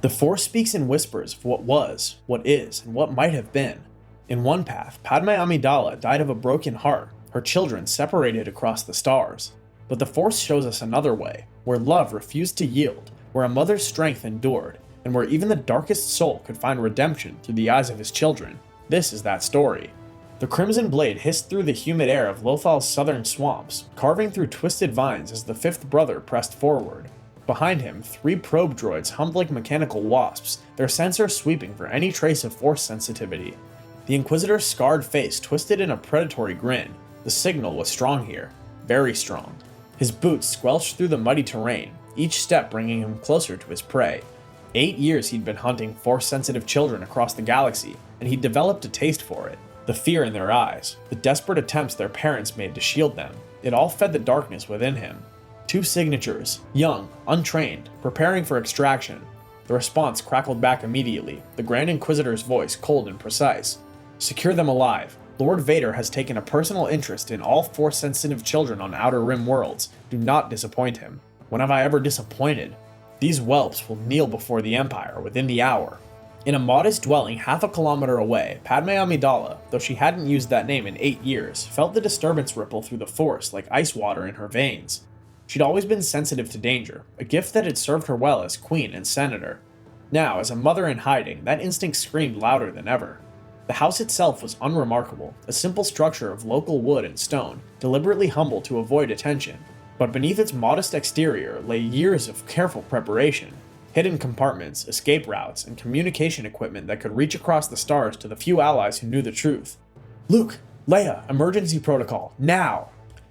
The Force speaks in whispers of what was, what is, and what might have been. In one path, Padme Amidala died of a broken heart, her children separated across the stars. But the Force shows us another way, where love refused to yield, where a mother's strength endured, and where even the darkest soul could find redemption through the eyes of his children. This is that story. The crimson blade hissed through the humid air of Lothal's southern swamps, carving through twisted vines as the fifth brother pressed forward. Behind him, 3 probe droids hummed like mechanical wasps, their sensors sweeping for any trace of Force sensitivity. The Inquisitor's scarred face twisted in a predatory grin. The signal was strong here. Very strong. His boots squelched through the muddy terrain, each step bringing him closer to his prey. 8 years he'd been hunting Force-sensitive children across the galaxy, and he'd developed a taste for it. The fear in their eyes, the desperate attempts their parents made to shield them, it all fed the darkness within him. 2 signatures, young, untrained, preparing for extraction. The response crackled back immediately, the Grand Inquisitor's voice cold and precise. Secure them alive. Lord Vader has taken a personal interest in all Force-sensitive children on Outer Rim worlds. Do not disappoint him. When have I ever disappointed? These whelps will kneel before the Empire within the hour. In a modest dwelling half a kilometer away, Padme Amidala, though she hadn't used that name in 8 years, felt the disturbance ripple through the Force like ice water in her veins. She'd always been sensitive to danger, a gift that had served her well as queen and senator. Now, as a mother in hiding, that instinct screamed louder than ever. The house itself was unremarkable, a simple structure of local wood and stone, deliberately humble to avoid attention. But beneath its modest exterior lay years of careful preparation. Hidden compartments, escape routes, and communication equipment that could reach across the stars to the few allies who knew the truth. Luke! Leia! Emergency protocol! Now!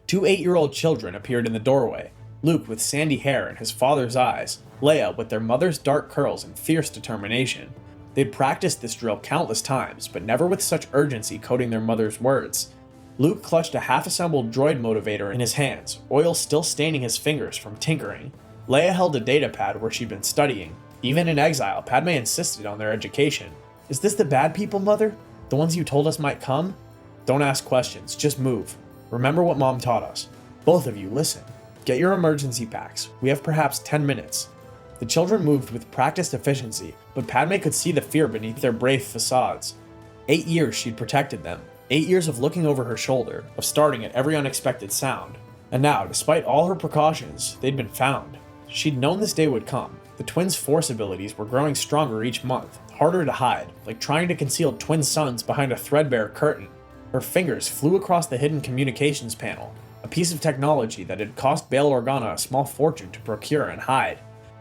2 8-year-old children appeared in the doorway. Luke with sandy hair and his father's eyes, Leia with their mother's dark curls and fierce determination. They'd practiced this drill countless times, but never with such urgency coding their mother's words. Luke clutched a half-assembled droid motivator in his hands, oil still staining his fingers from tinkering. Leia held a datapad where she'd been studying. Even in exile, Padme insisted on their education. Is this the bad people, Mother? The ones you told us might come? Don't ask questions, just move. Remember what Mom taught us. Both of you, listen. Get your emergency packs. We have perhaps 10 minutes. The children moved with practiced efficiency, but Padme could see the fear beneath their brave facades. 8 years she'd protected them. 8 years of looking over her shoulder, of starting at every unexpected sound. And now, despite all her precautions, they'd been found. She'd known this day would come. The twins' Force abilities were growing stronger each month, harder to hide, like trying to conceal twin suns behind a threadbare curtain. Her fingers flew across the hidden communications panel, a piece of technology that had cost Bail Organa a small fortune to procure and hide.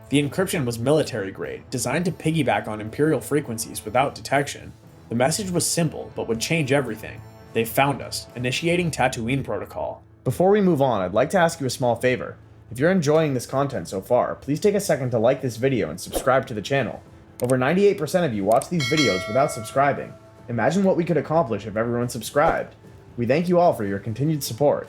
The encryption was military grade, designed to piggyback on Imperial frequencies without detection. The message was simple, but would change everything. They found us, initiating Tatooine Protocol. Before we move on, I'd like to ask you a small favor. If you're enjoying this content so far, please take a second to like this video and subscribe to the channel. Over 98% of you watch these videos without subscribing. Imagine what we could accomplish if everyone subscribed. We thank you all for your continued support.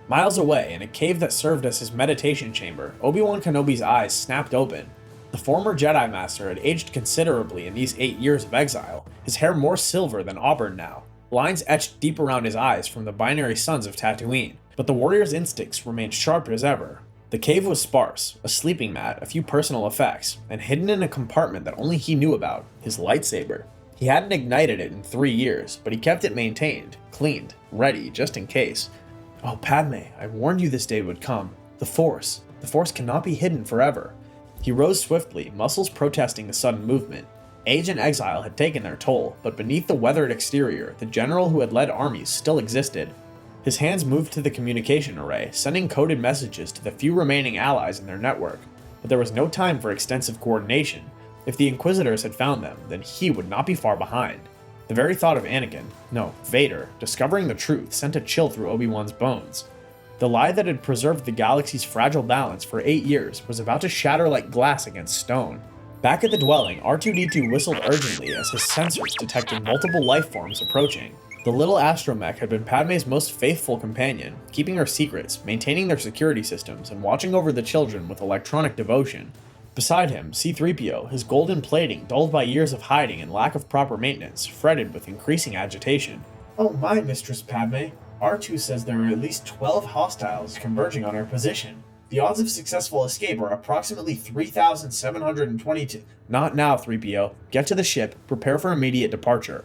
Miles away, in a cave that served as his meditation chamber, Obi-Wan Kenobi's eyes snapped open. The former Jedi Master had aged considerably in these 8 years of exile, his hair more silver than auburn now, lines etched deep around his eyes from the binary suns of Tatooine, but the warrior's instincts remained sharp as ever. The cave was sparse, a sleeping mat, a few personal effects, and hidden in a compartment that only he knew about, his lightsaber. He hadn't ignited it in 3 years, but he kept it maintained, cleaned, ready, just in case. Oh, Padme, I warned you this day would come. The Force cannot be hidden forever. He rose swiftly, muscles protesting the sudden movement. Age and exile had taken their toll, but beneath the weathered exterior, the general who had led armies still existed. His hands moved to the communication array, sending coded messages to the few remaining allies in their network. But there was no time for extensive coordination. If the Inquisitors had found them, then he would not be far behind. The very thought of Anakin, no, Vader, discovering the truth sent a chill through Obi-Wan's bones. The lie that had preserved the galaxy's fragile balance for 8 years was about to shatter like glass against stone. Back at the dwelling, R2-D2 whistled urgently as his sensors detected multiple life forms approaching. The little astromech had been Padme's most faithful companion, keeping her secrets, maintaining their security systems, and watching over the children with electronic devotion. Beside him, C-3PO, his golden plating dulled by years of hiding and lack of proper maintenance, fretted with increasing agitation. Oh my, Mistress Padme. R2 says there are at least 12 hostiles converging on our position. The odds of successful escape are approximately 3,722. Not now, 3PO. Get to the ship, prepare for immediate departure.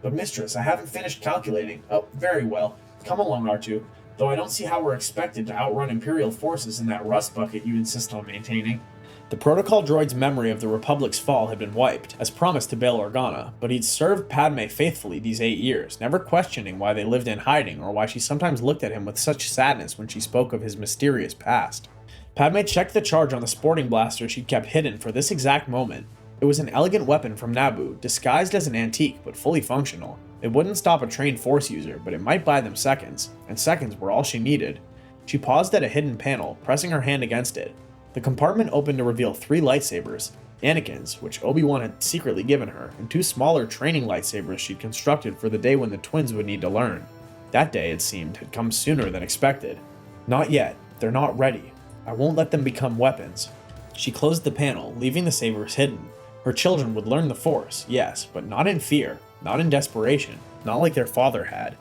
But mistress, I haven't finished calculating. Oh, very well. Come along, R2. Though I don't see how we're expected to outrun Imperial forces in that rust bucket you insist on maintaining. The protocol droid's memory of the Republic's fall had been wiped, as promised to Bail Organa, but he'd served Padme faithfully these 8 years, never questioning why they lived in hiding or why she sometimes looked at him with such sadness when she spoke of his mysterious past. Padme checked the charge on the sporting blaster she'd kept hidden for this exact moment. It was an elegant weapon from Naboo, disguised as an antique but fully functional. It wouldn't stop a trained Force user, but it might buy them seconds, and seconds were all she needed. She paused at a hidden panel, pressing her hand against it. The compartment opened to reveal 3 lightsabers, Anakin's, which Obi-Wan had secretly given her, and 2 smaller training lightsabers she'd constructed for the day when the twins would need to learn. That day, it seemed, had come sooner than expected. Not yet. They're not ready. I won't let them become weapons. She closed the panel, leaving the sabers hidden. Her children would learn the Force, yes, but not in fear, not in desperation, not like their father had.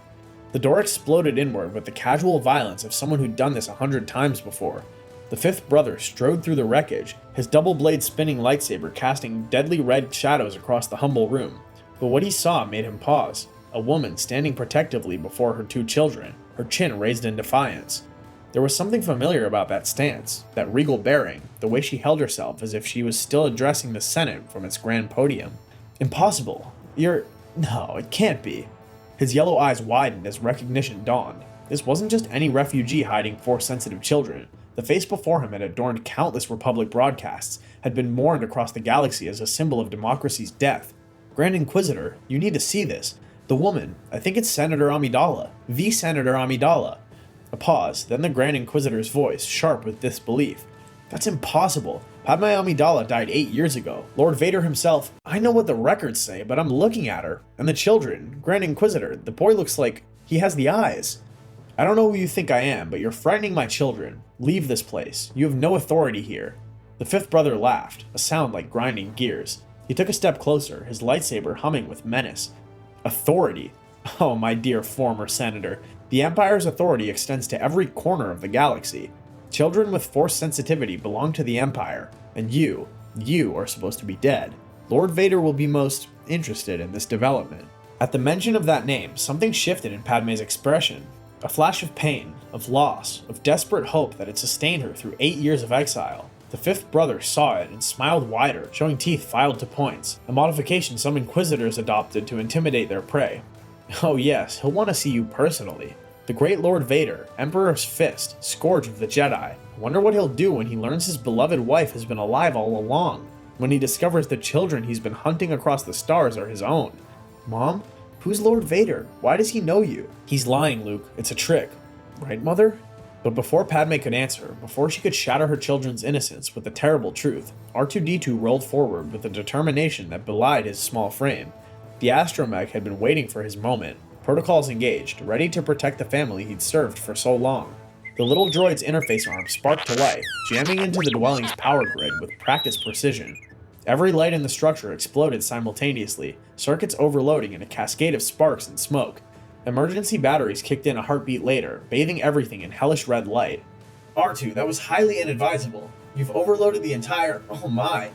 The door exploded inward with the casual violence of someone who'd done this 100 times before. The 5th brother strode through the wreckage, his double-blade spinning lightsaber casting deadly red shadows across the humble room. But what he saw made him pause. A woman standing protectively before her 2 children, her chin raised in defiance. There was something familiar about that stance, that regal bearing, the way she held herself as if she was still addressing the Senate from its grand podium. Impossible. No, it can't be. His yellow eyes widened as recognition dawned. This wasn't just any refugee hiding Force-sensitive children. The face before him had adorned countless Republic broadcasts, had been mourned across the galaxy as a symbol of democracy's death. Grand Inquisitor, you need to see this. The woman, I think it's Senator Amidala. The Senator Amidala. A pause, then the Grand Inquisitor's voice, sharp with disbelief. That's impossible. Padme Amidala died 8 years ago. Lord Vader himself, I know what the records say, but I'm looking at her. And the children, Grand Inquisitor, the boy looks like he has the eyes. I don't know who you think I am, but you're frightening my children. Leave this place. You have no authority here. The 5th brother laughed, a sound like grinding gears. He took a step closer, his lightsaber humming with menace. Authority? Oh, my dear former senator. The Empire's authority extends to every corner of the galaxy. Children with Force sensitivity belong to the Empire, and you are supposed to be dead. Lord Vader will be most interested in this development. At the mention of that name, something shifted in Padme's expression. A flash of pain, of loss, of desperate hope that had sustained her through 8 years of exile. The 5th brother saw it and smiled wider, showing teeth filed to points, a modification some Inquisitors adopted to intimidate their prey. Oh yes, he'll want to see you personally. The great Lord Vader, Emperor's Fist, Scourge of the Jedi. I wonder what he'll do when he learns his beloved wife has been alive all along, when he discovers the children he's been hunting across the stars are his own. Mom? Who's Lord Vader? Why does he know you? He's lying, Luke. It's a trick. Right, Mother? But before Padme could answer, before she could shatter her children's innocence with the terrible truth, R2-D2 rolled forward with a determination that belied his small frame. The astromech had been waiting for his moment, protocols engaged, ready to protect the family he'd served for so long. The little droid's interface arm sparked to life, jamming into the dwelling's power grid with practiced precision. Every light in the structure exploded simultaneously, circuits overloading in a cascade of sparks and smoke. Emergency batteries kicked in a heartbeat later, bathing everything in hellish red light. R2, that was highly inadvisable. You've overloaded the entire... Oh my.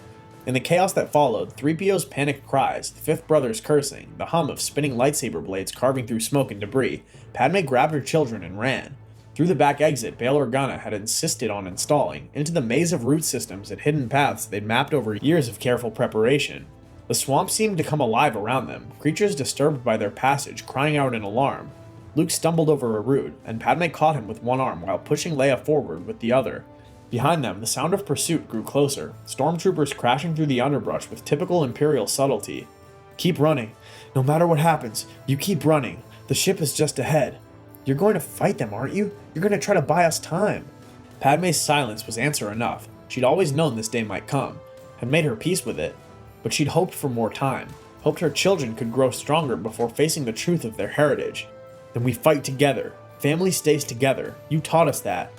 In the chaos that followed, 3PO's panicked cries, the 5th brother's cursing, the hum of spinning lightsaber blades carving through smoke and debris, Padme grabbed her children and ran. Through the back exit Bail Organa had insisted on installing, into the maze of route systems and hidden paths they'd mapped over years of careful preparation. The swamp seemed to come alive around them, creatures disturbed by their passage crying out in alarm. Luke stumbled over a root, and Padme caught him with one arm while pushing Leia forward with the other. Behind them, the sound of pursuit grew closer, stormtroopers crashing through the underbrush with typical Imperial subtlety. Keep running. No matter what happens, you keep running. The ship is just ahead. You're going to fight them, aren't you? You're going to try to buy us time. Padme's silence was answer enough. She'd always known this day might come, had made her peace with it. But she'd hoped for more time, hoped her children could grow stronger before facing the truth of their heritage. Then we fight together. Family stays together. You taught us that.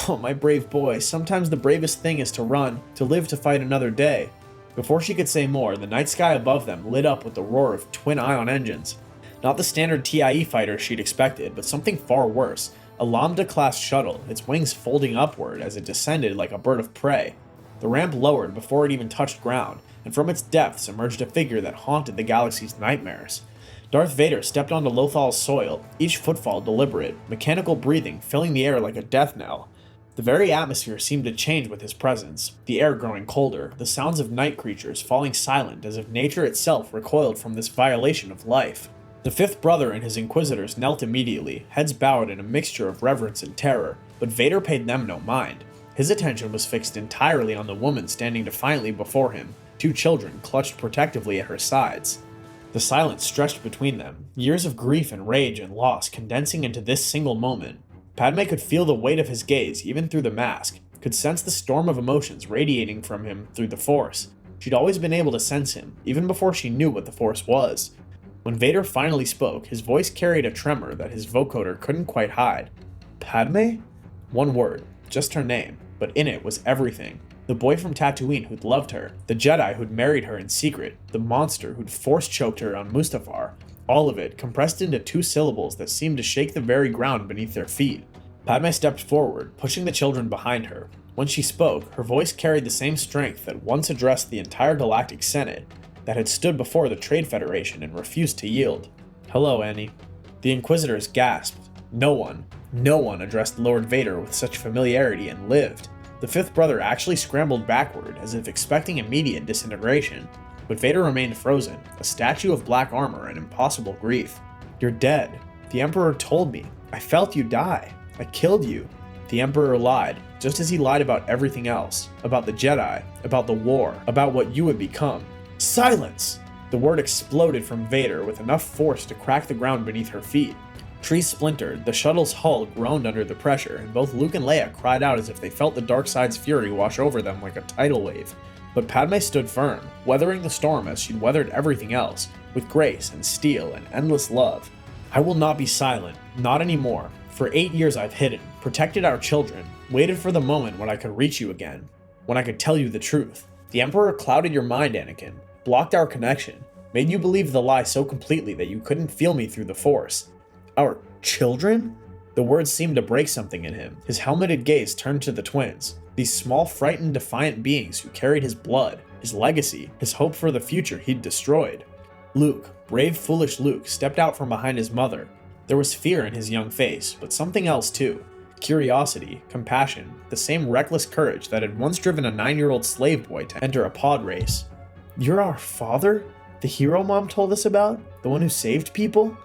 Oh, my brave boy, sometimes the bravest thing is to run, to live to fight another day. Before she could say more, the night sky above them lit up with the roar of twin ion engines. Not the standard TIE fighter she'd expected, but something far worse. A Lambda-class shuttle, its wings folding upward as it descended like a bird of prey. The ramp lowered before it even touched ground, and from its depths emerged a figure that haunted the galaxy's nightmares. Darth Vader stepped onto Lothal's soil, each footfall deliberate, mechanical breathing filling the air like a death knell. The very atmosphere seemed to change with his presence, the air growing colder, the sounds of night creatures falling silent as if nature itself recoiled from this violation of life. The fifth brother and his Inquisitors knelt immediately, heads bowed in a mixture of reverence and terror, but Vader paid them no mind. His attention was fixed entirely on the woman standing defiantly before him, two children clutched protectively at her sides. The silence stretched between them, years of grief and rage and loss condensing into this single moment. Padme could feel the weight of his gaze even through the mask, could sense the storm of emotions radiating from him through the Force. She'd always been able to sense him, even before she knew what the Force was. When Vader finally spoke, his voice carried a tremor that his vocoder couldn't quite hide. Padme? One word, just her name, but in it was everything. The boy from Tatooine who'd loved her, the Jedi who'd married her in secret, the monster who'd force-choked her on Mustafar, all of it compressed into two syllables that seemed to shake the very ground beneath their feet. Padme stepped forward, pushing the children behind her. When she spoke, her voice carried the same strength that once addressed the entire Galactic Senate, that had stood before the Trade Federation and refused to yield. Hello, Annie. The Inquisitors gasped. No one addressed Lord Vader with such familiarity and lived. The fifth brother actually scrambled backward, as if expecting immediate disintegration, but Vader remained frozen, a statue of black armor and impossible grief. You're dead. The Emperor told me. I felt you die. I killed you. The Emperor lied, just as he lied about everything else, about the Jedi, about the war, about what you would become. Silence! The word exploded from Vader with enough force to crack the ground beneath her feet. Trees splintered, the shuttle's hull groaned under the pressure, and both Luke and Leia cried out as if they felt the dark side's fury wash over them like a tidal wave. But Padme stood firm, weathering the storm as she'd weathered everything else, with grace and steel and endless love. I will not be silent, not anymore. For 8 years I've hidden, protected our children, waited for the moment when I could reach you again, when I could tell you the truth. The Emperor clouded your mind, Anakin, blocked our connection, made you believe the lie so completely that you couldn't feel me through the Force. Our children? The words seemed to break something in him. His helmeted gaze turned to the twins, these small, frightened, defiant beings who carried his blood, his legacy, his hope for the future he'd destroyed. Luke, brave, foolish Luke, stepped out from behind his mother. There was fear in his young face, but something else too. Curiosity, compassion, the same reckless courage that had once driven a 9-year-old slave boy to enter a pod race. You're our father? The hero Mom told us about? The one who saved people?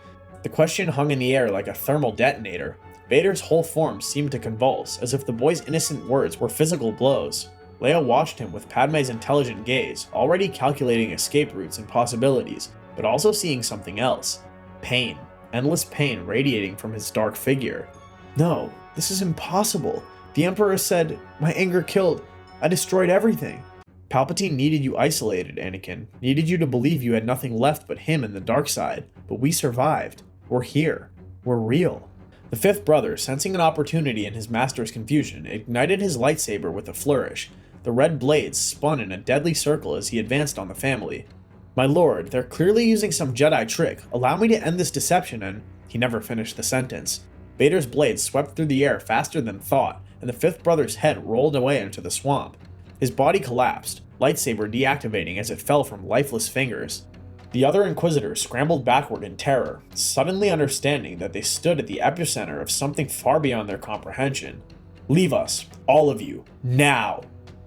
The question hung in the air like a thermal detonator. Vader's whole form seemed to convulse, as if the boy's innocent words were physical blows. Leia watched him with Padme's intelligent gaze, already calculating escape routes and possibilities, but also seeing something else. Pain. Endless pain radiating from his dark figure. No, this is impossible. The Emperor said, my anger killed. I destroyed everything. Palpatine needed you isolated, Anakin. Needed you to believe you had nothing left but him and the dark side. But we survived. We're here. We're real. The fifth brother, sensing an opportunity in his master's confusion, ignited his lightsaber with a flourish. The red blades spun in a deadly circle as he advanced on the family. My lord, they're clearly using some Jedi trick. Allow me to end this deception and... He never finished the sentence. Vader's blades swept through the air faster than thought, and the fifth brother's head rolled away into the swamp. His body collapsed, lightsaber deactivating as it fell from lifeless fingers. The other Inquisitors scrambled backward in terror, suddenly understanding that they stood at the epicenter of something far beyond their comprehension. Leave us, all of you, now!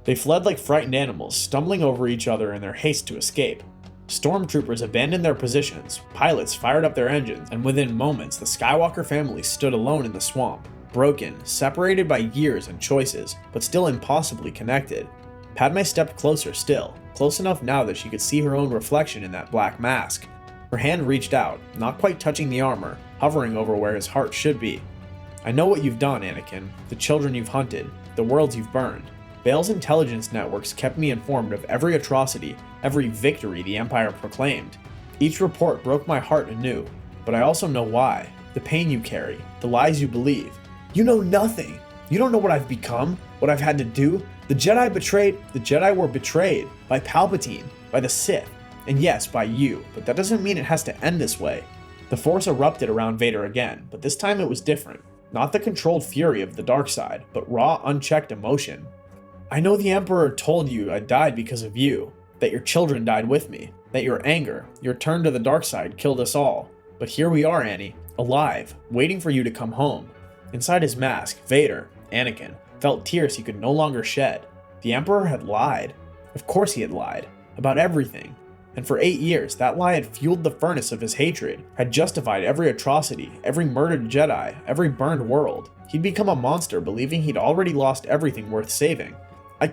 They fled like frightened animals, stumbling over each other in their haste to escape. Stormtroopers abandoned their positions, pilots fired up their engines, and within moments the Skywalker family stood alone in the swamp, broken, separated by years and choices, but still impossibly connected. Padme stepped closer still, close enough now that she could see her own reflection in that black mask. Her hand reached out, not quite touching the armor, hovering over where his heart should be. I know what you've done, Anakin, the children you've hunted, the worlds you've burned. Bale's intelligence networks kept me informed of every atrocity, every victory the Empire proclaimed. Each report broke my heart anew, but I also know why. The pain you carry, the lies you believe. You know nothing. You don't know what I've become, what I've had to do. The Jedi were betrayed by Palpatine, by the Sith, and yes, by you, but that doesn't mean it has to end this way. The Force erupted around Vader again, but this time it was different. Not the controlled fury of the dark side, but raw, unchecked emotion. I know the Emperor told you I died because of you, that your children died with me, that your anger, your turn to the dark side killed us all. But here we are, Annie, alive, waiting for you to come home. Inside his mask, Vader, Anakin, felt tears he could no longer shed. The Emperor had lied. Of course he had lied. About everything. And for 8 years, that lie had fueled the furnace of his hatred, had justified every atrocity, every murdered Jedi, every burned world. He'd become a monster, believing he'd already lost everything worth saving. I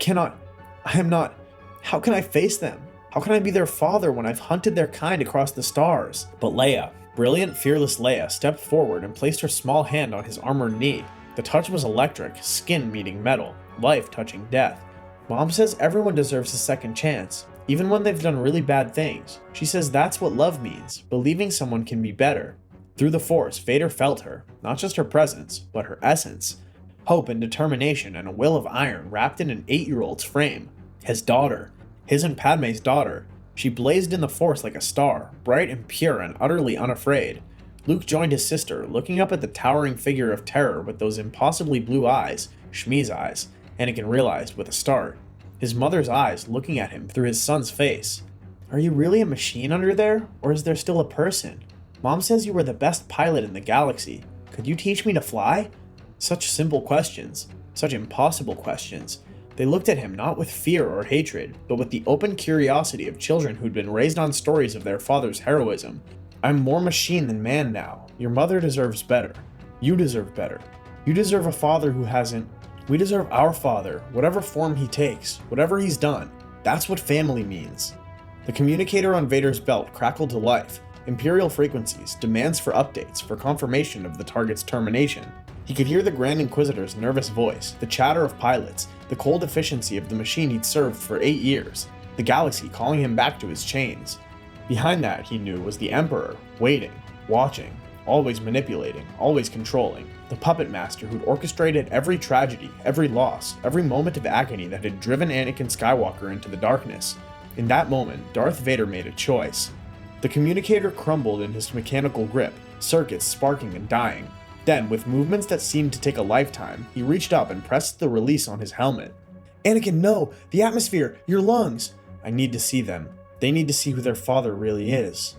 am not. How can I face them? How can I be their father when I've hunted their kind across the stars? But Leia, brilliant, fearless Leia, stepped forward and placed her small hand on his armored knee. The touch was electric, skin meeting metal, life touching death. Mom says everyone deserves a second chance, even when they've done really bad things. She says that's what love means, believing someone can be better. Through the Force, Vader felt her, not just her presence, but her essence. Hope and determination and a will of iron wrapped in an 8-year-old's frame. His daughter. His and Padme's daughter. She blazed in the Force like a star, bright and pure and utterly unafraid. Luke joined his sister, looking up at the towering figure of terror with those impossibly blue eyes, Shmi's eyes, Anakin realized with a start. His mother's eyes looking at him through his son's face. Are you really a machine under there, or is there still a person? Mom says you were the best pilot in the galaxy. Could you teach me to fly? Such simple questions, such impossible questions. They looked at him not with fear or hatred, but with the open curiosity of children who'd been raised on stories of their father's heroism. I'm more machine than man now. Your mother deserves better. You deserve better. You deserve a father who hasn't. We deserve our father, whatever form he takes, whatever he's done. That's what family means. The communicator on Vader's belt crackled to life. Imperial frequencies, demands for updates, for confirmation of the target's termination. He could hear the Grand Inquisitor's nervous voice, the chatter of pilots, the cold efficiency of the machine he'd served for 8 years, the galaxy calling him back to his chains. Behind that, he knew, was the Emperor, waiting, watching, always manipulating, always controlling, the puppet master who'd orchestrated every tragedy, every loss, every moment of agony that had driven Anakin Skywalker into the darkness. In that moment, Darth Vader made a choice. The communicator crumbled in his mechanical grip, circuits sparking and dying. Then, with movements that seemed to take a lifetime, he reached up and pressed the release on his helmet. Anakin, no! The atmosphere! Your lungs! I need to see them. They need to see who their father really is.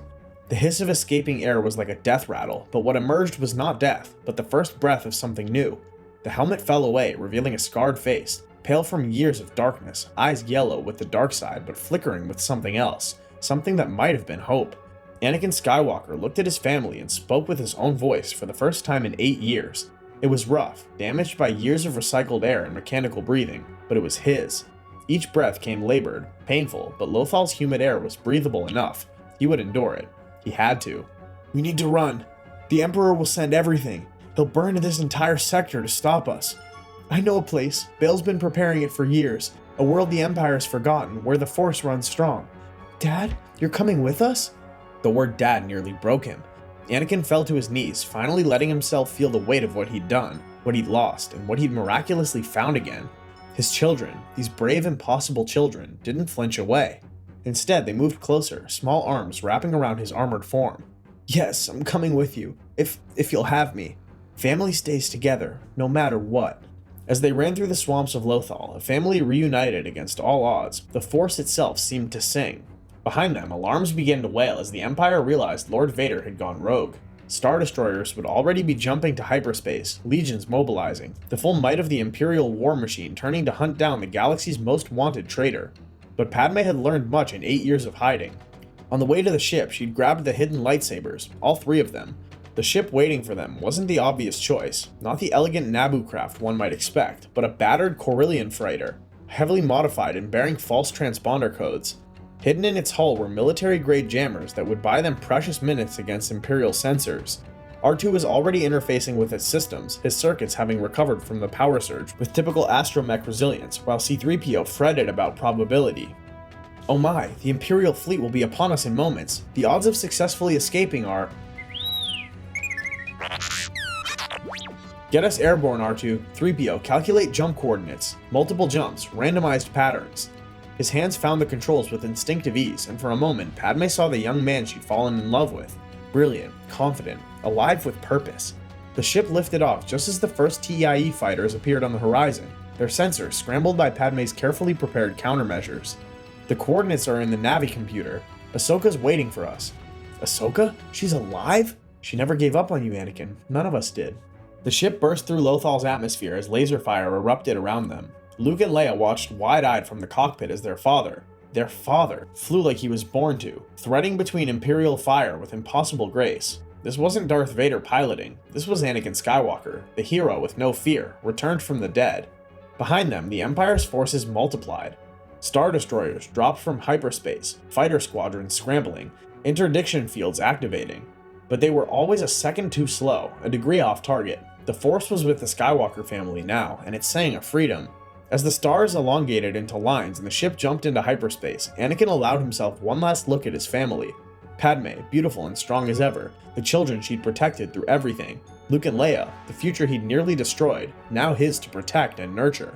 The hiss of escaping air was like a death rattle, but what emerged was not death, but the first breath of something new. The helmet fell away, revealing a scarred face, pale from years of darkness, eyes yellow with the dark side but flickering with something else, something that might have been hope. Anakin Skywalker looked at his family and spoke with his own voice for the first time in 8 years. It was rough, damaged by years of recycled air and mechanical breathing, but it was his. Each breath came labored, painful, but Lothal's humid air was breathable enough. He would endure it. He had to. We need to run. The Emperor will send everything. He'll burn this entire sector to stop us. I know a place. Bale's been preparing it for years. A world the Empire's forgotten, where the Force runs strong. Dad, you're coming with us? The word dad nearly broke him. Anakin fell to his knees, finally letting himself feel the weight of what he'd done, what he'd lost, and what he'd miraculously found again. His children, these brave, impossible children, didn't flinch away. Instead, they moved closer, small arms wrapping around his armored form. Yes, I'm coming with you, if you'll have me. Family stays together, no matter what. As they ran through the swamps of Lothal, a family reunited against all odds, the Force itself seemed to sing. Behind them, alarms began to wail as the Empire realized Lord Vader had gone rogue. Star Destroyers would already be jumping to hyperspace, legions mobilizing, the full might of the Imperial war machine turning to hunt down the galaxy's most wanted traitor. But Padme had learned much in 8 years of hiding. On the way to the ship, she'd grabbed the hidden lightsabers, all 3 of them. The ship waiting for them wasn't the obvious choice, not the elegant Naboo craft one might expect, but a battered Corellian freighter, heavily modified and bearing false transponder codes. Hidden in its hull were military-grade jammers that would buy them precious minutes against Imperial sensors. R2 was already interfacing with its systems, his circuits having recovered from the power surge with typical astromech resilience, while C-3PO fretted about probability. Oh my, the Imperial fleet will be upon us in moments. The odds of successfully escaping are... Get us airborne, R2. 3PO, calculate jump coordinates. Multiple jumps, randomized patterns. His hands found the controls with instinctive ease, and for a moment, Padme saw the young man she'd fallen in love with. Brilliant, confident, alive with purpose. The ship lifted off just as the first TIE fighters appeared on the horizon, their sensors scrambled by Padme's carefully prepared countermeasures. The coordinates are in the Navi computer. Ahsoka's waiting for us. Ahsoka? She's alive? She never gave up on you, Anakin. None of us did. The ship burst through Lothal's atmosphere as laser fire erupted around them. Luke and Leia watched wide-eyed from the cockpit as their father, flew like he was born to, threading between Imperial fire with impossible grace. This wasn't Darth Vader piloting, this was Anakin Skywalker, the hero with no fear, returned from the dead. Behind them, the Empire's forces multiplied. Star Destroyers dropped from hyperspace, fighter squadrons scrambling, interdiction fields activating. But they were always a second too slow, a degree off target. The Force was with the Skywalker family now, and it sang of freedom. As the stars elongated into lines and the ship jumped into hyperspace, Anakin allowed himself one last look at his family. Padme, beautiful and strong as ever, the children she'd protected through everything. Luke and Leia, the future he'd nearly destroyed, now his to protect and nurture.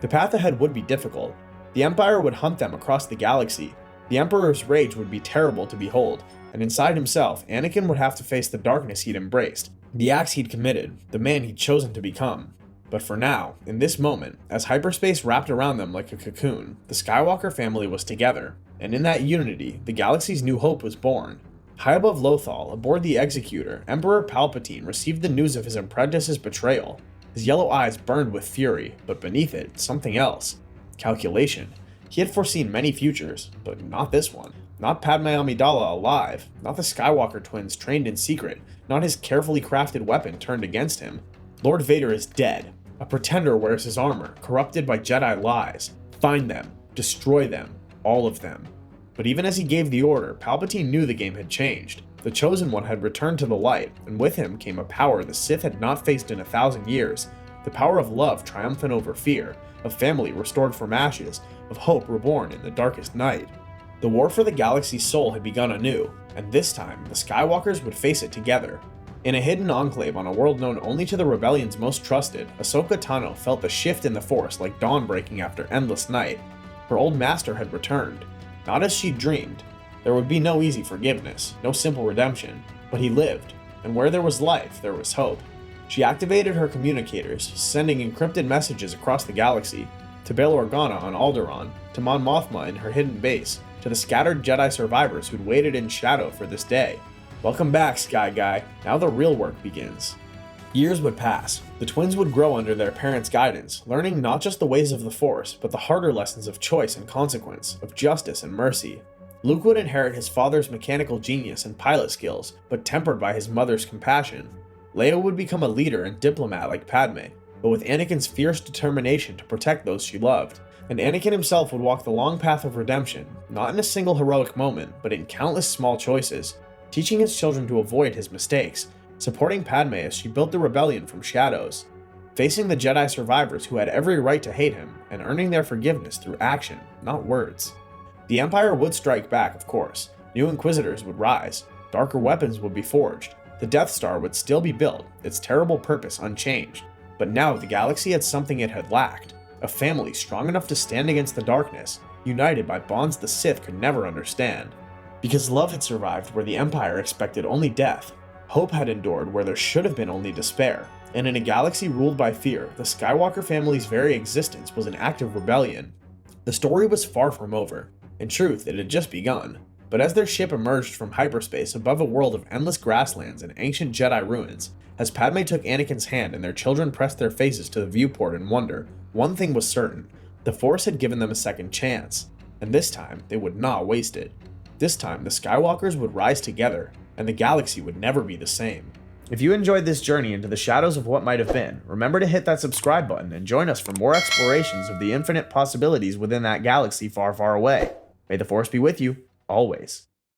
The path ahead would be difficult. The Empire would hunt them across the galaxy. The Emperor's rage would be terrible to behold, and inside himself, Anakin would have to face the darkness he'd embraced, the acts he'd committed, the man he'd chosen to become. But for now, in this moment, as hyperspace wrapped around them like a cocoon, the Skywalker family was together, and in that unity, the galaxy's new hope was born. High above Lothal, aboard the Executor, Emperor Palpatine received the news of his apprentice's betrayal. His yellow eyes burned with fury, but beneath it, something else. Calculation. He had foreseen many futures, but not this one. Not Padme Amidala alive, not the Skywalker twins trained in secret, not his carefully crafted weapon turned against him. Lord Vader is dead. A pretender wears his armor, corrupted by Jedi lies. Find them. Destroy them. All of them. But even as he gave the order, Palpatine knew the game had changed. The Chosen One had returned to the light, and with him came a power the Sith had not faced in 1,000 years. The power of love triumphant over fear, of family restored from ashes, of hope reborn in the darkest night. The war for the galaxy's soul had begun anew, and this time, the Skywalkers would face it together. In a hidden enclave on a world known only to the Rebellion's most trusted, Ahsoka Tano felt the shift in the Force like dawn breaking after endless night. Her old master had returned. Not as she'd dreamed. There would be no easy forgiveness, no simple redemption, but he lived, and where there was life, there was hope. She activated her communicators, sending encrypted messages across the galaxy, to Bail Organa on Alderaan, to Mon Mothma in her hidden base, to the scattered Jedi survivors who'd waited in shadow for this day. Welcome back, Sky Guy. Now the real work begins. Years would pass. The twins would grow under their parents' guidance, learning not just the ways of the Force, but the harder lessons of choice and consequence, of justice and mercy. Luke would inherit his father's mechanical genius and pilot skills, but tempered by his mother's compassion. Leia would become a leader and diplomat like Padme, but with Anakin's fierce determination to protect those she loved. And Anakin himself would walk the long path of redemption, not in a single heroic moment, but in countless small choices, teaching his children to avoid his mistakes, supporting Padme as she built the rebellion from shadows, facing the Jedi survivors who had every right to hate him, and earning their forgiveness through action, not words. The Empire would strike back, of course. New Inquisitors would rise, darker weapons would be forged, the Death Star would still be built, its terrible purpose unchanged. But now the galaxy had something it had lacked, a family strong enough to stand against the darkness, united by bonds the Sith could never understand. Because love had survived where the Empire expected only death, hope had endured where there should have been only despair, and in a galaxy ruled by fear, the Skywalker family's very existence was an act of rebellion. The story was far from over. In truth, it had just begun. But as their ship emerged from hyperspace above a world of endless grasslands and ancient Jedi ruins, as Padme took Anakin's hand and their children pressed their faces to the viewport in wonder, one thing was certain: the Force had given them a second chance, and this time they would not waste it. This time the Skywalkers would rise together, and the galaxy would never be the same. If you enjoyed this journey into the shadows of what might have been, remember to hit that subscribe button and join us for more explorations of the infinite possibilities within that galaxy far, far away. May the Force be with you, always.